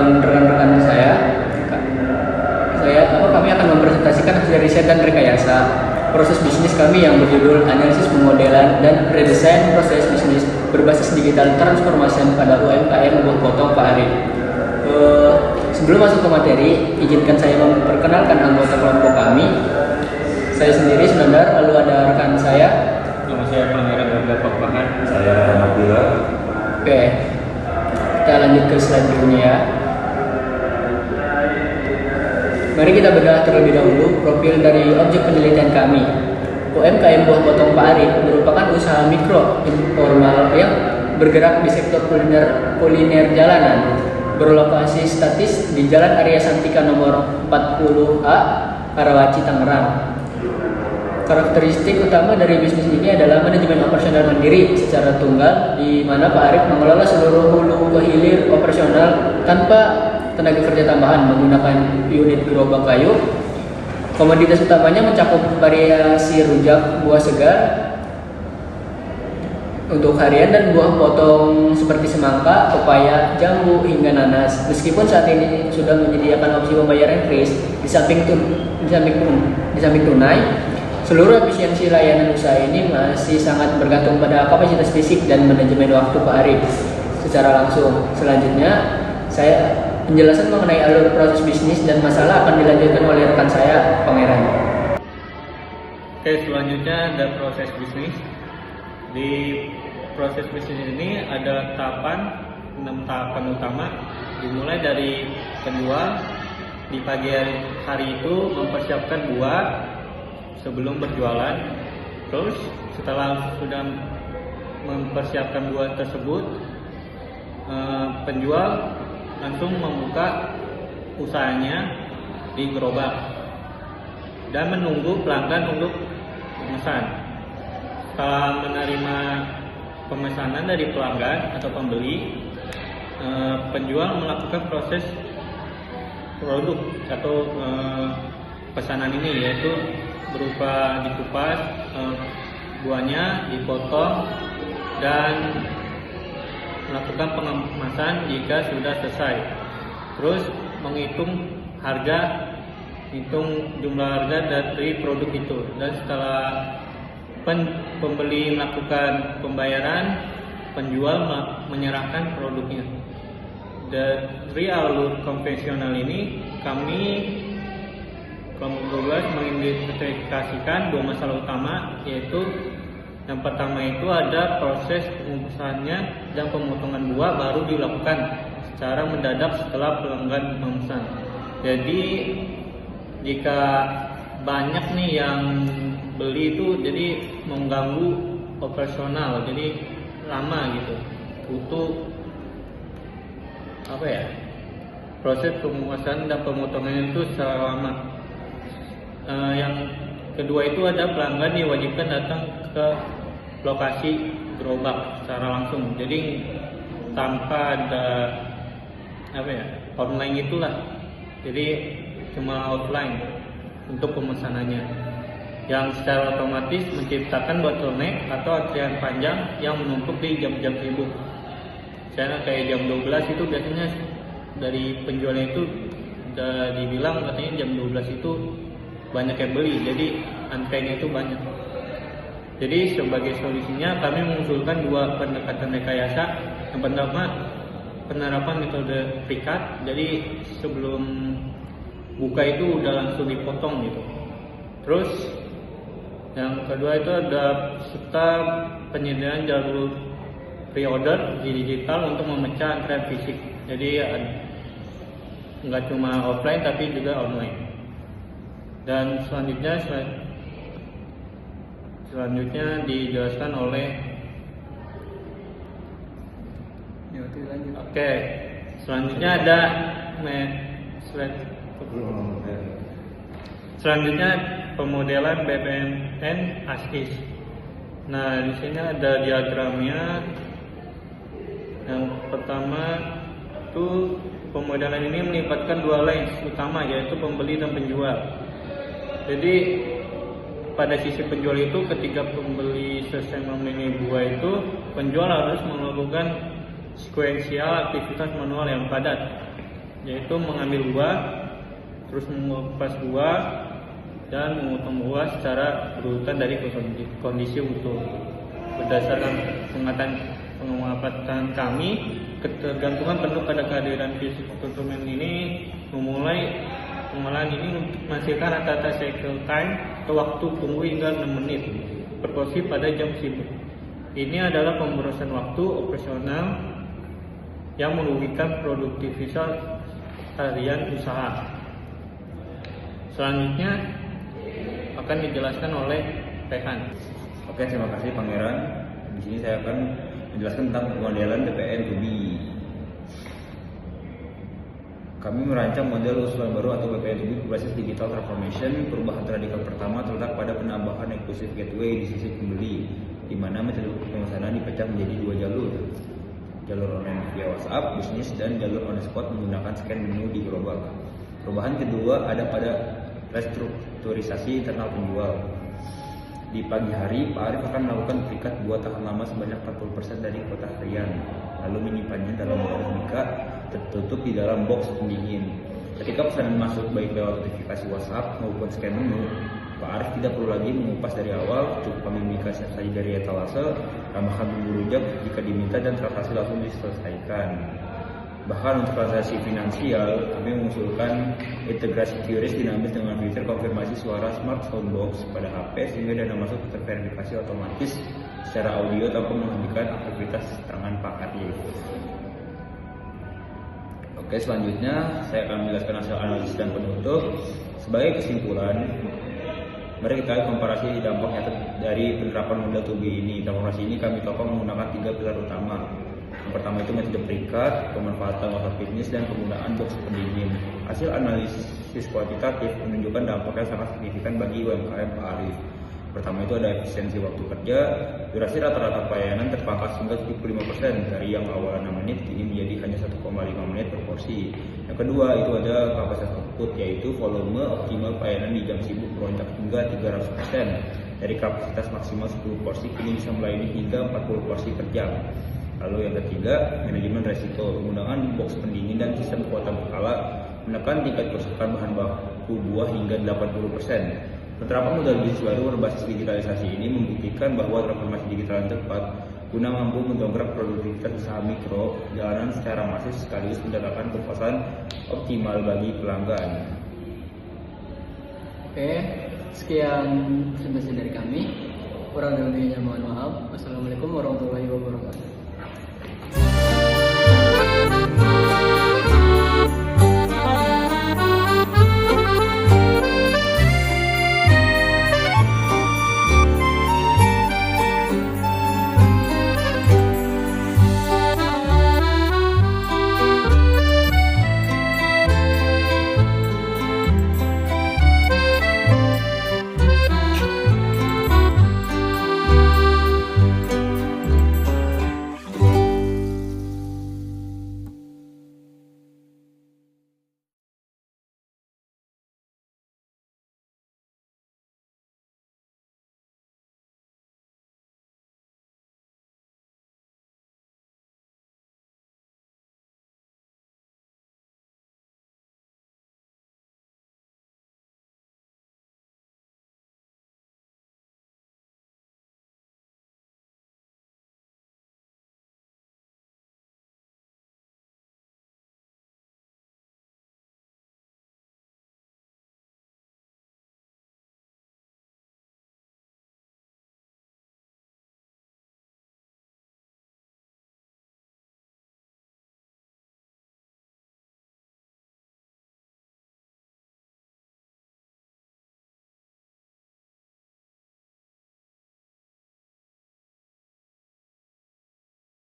dan rekan-rekan kami akan mempresentasikan hasil riset dan rekayasa proses bisnis kami yang berjudul Analisis Pemodelan dan Redesain Proses Bisnis Berbasis Digital Transformation pada UMKM Buah Potong Pak Arif. Sebelum masuk ke materi, izinkan saya memperkenalkan anggota kelompok kami. Saya sendiri Sunandar, lalu ada rekan saya. Nama saya Pangeran Warga Pakpahan. Saya Nabila. Oke, kita lanjut ke slide berikutnya ya. Mari kita bedah terlebih dahulu profil dari objek penelitian kami. UMKM Buah Potong Pak Arif merupakan usaha mikro informal yang bergerak di sektor kuliner jalanan, berlokasi statis di Jalan Arya Santika nomor 40A, Karawaci, Tangerang. Karakteristik utama dari bisnis ini adalah manajemen operasional mandiri secara tunggal, di mana Pak Arif mengelola seluruh hulu ke hilir operasional tanpa tenaga kerja tambahan menggunakan unit gerobak kayu. Komoditas utamanya mencakup variasi rujak, buah segar untuk harian dan buah potong seperti semangka, pepaya, jambu hingga nanas. Meskipun saat ini sudah menyediakan opsi pembayaran kris di samping tunai, seluruh efisiensi layanan usaha ini masih sangat bergantung pada kapasitas fisik dan manajemen waktu Pak Arif secara langsung. Selanjutnya, penjelasan mengenai alur proses bisnis dan masalah akan dilanjutkan oleh rekan saya, Pangeran. Oke, selanjutnya ada proses bisnis. Di proses bisnis ini ada 6 tahapan utama. Dimulai dari penjual. Di pagi hari itu mempersiapkan buah sebelum berjualan. Terus setelah sudah mempersiapkan buah tersebut, penjual langsung membuka usahanya di gerobak dan menunggu pelanggan untuk memesan. Setelah menerima pemesanan dari pelanggan atau pembeli, penjual melakukan proses produk atau pesanan ini, yaitu berupa dikupas, buahnya dipotong dan melakukan pengemasan jika sudah selesai. Terus menghitung harga, hitung jumlah harga dari produk itu, dan setelah pembeli melakukan pembayaran, penjual menyerahkan produknya. Dari alur konvensional ini, kami kelompok 12 mengidentifikasikan 2 masalah utama, yaitu yang pertama itu ada proses pengukusannya dan pemotongan buah baru dilakukan secara mendadak setelah pelanggan memesan. Jadi jika banyak nih yang beli itu, jadi mengganggu operasional, jadi lama gitu, butuh proses pengukusan dan pemotongan itu secara lama. Yang kedua itu ada pelanggan diwajibkan datang ke lokasi gerobak secara langsung, jadi tanpa ada online itulah, jadi cuma offline untuk pemesanannya, yang secara otomatis menciptakan bottleneck atau antrian panjang yang menumpuk di jam-jam sibuk. Misalnya kayak jam 12 itu biasanya dari penjualnya itu udah dibilang katanya jam 12 itu banyak yang beli, jadi antriannya itu banyak. Jadi sebagai solusinya kami mengusulkan 2 pendekatan rekayasa. Yang pertama, penerapan metode pre-cut, jadi sebelum buka itu udah langsung dipotong gitu. Terus yang kedua itu ada serta penyediaan jalur pre-order di digital untuk memecah antrian fisik. Jadi nggak cuma offline tapi juga online. Dan selanjutnya dijelaskan oleh selanjutnya ada pemodelan BPMN ASIS. Nah, di sini ada diagramnya. Yang pertama itu pemodelan ini melibatkan 2 lens utama, yaitu pembeli dan penjual. Jadi pada sisi penjual itu, ketika pembeli selesai memilih buah itu, penjual harus melakukan sekuensial aktivitas manual yang padat. yaitu mengambil buah, terus mengupas buah, dan memotong buah secara berurutan dari kondisi utuh. Berdasarkan pengamatan kami, ketergantungan penuh pada kehadiran fisik konsumen ini memulai pengolahan ini untuk menghasilkan rata-rata cycle time atau waktu tunggu hingga 6 menit per porsi pada jam sibuk. Ini adalah pemborosan waktu operasional yang merugikan produktivitas harian usaha. Selanjutnya akan dijelaskan oleh Rehan. Oke, terima kasih Pangeran. Di sini saya akan menjelaskan tentang pemodelan PPN to be. Kami merancang model usulan baru atau PPN to be berbasis digital transformation. Perubahan radikal pertama terletak pada penambahan eksklusif gateway di sisi pembeli, di mana metode pemesanan dipecah menjadi 2 jalur. Jalur online via WhatsApp, bisnis, dan jalur on the spot menggunakan scan menu di gerobak. Perubahan kedua ada pada restrukturisasi internal penjual. Di pagi hari, Pak Arif akan melakukan berikat buah tahan lama sebanyak 40% dari kuota harian, lalu menyimpannya dalam wadah mika tertutup di dalam box pendingin. Ketika pesanan masuk baik lewat notifikasi WhatsApp maupun scan menu, Pak Arif tidak perlu lagi mengupas dari awal, cukup ambil mika siap saja dari etalase, tambahkan bumbu rujak jika diminta, dan transaksi langsung diselesaikan. Bahkan untuk transaksi finansial, kami mengusulkan integrasi QRIS dinamis dengan fitur konfirmasi suara smart soundbox pada HP sehingga dana masuk terverifikasi otomatis secara audio tanpa menghentikan aktivitas tangan Pak Arif. Oke, selanjutnya saya akan menjelaskan hasil analisis dan penutup. Sebagai kesimpulan, mari kita lihat komparasi dampak nyata dari penerapan model 2B ini. Komparasi ini kami topang menggunakan 3 pilar utama. Yang pertama itu metode perikat, pemanfaatan WhatsApp bisnis, dan penggunaan box pendingin. Hasil analisis kuantitatif menunjukkan dampak yang sangat signifikan bagi UMKM Pak Arif. Pertama itu ada efisiensi waktu kerja, durasi rata-rata pelayanan terpangkas hingga 75% dari yang awal 6 menit kini menjadi hanya 1,5 menit per porsi. Yang kedua itu ada kapasitas output, yaitu volume optimal pelayanan di jam sibuk melonjak hingga 300%. Dari kapasitas maksimal 10 porsi kini bisa melayani hingga 40 porsi per jam. Lalu yang ketiga, manajemen resiko. Penggunaan box pendingin dan sistem kuota berkala menekan tingkat kerusakan bahan baku buah hingga 80%. Penerapan modal bisnis baru berbasis digitalisasi ini membuktikan bahwa transformasi digital yang tepat guna mampu mendongkrak produktivitas usaha mikro jalanan secara masif sekaligus mendapatkan kepuasan optimal bagi pelanggan. Oke, sekian presentasi dari kami. Kurang lebihnya mohon maaf. Wassalamualaikum warahmatullahi wabarakatuh.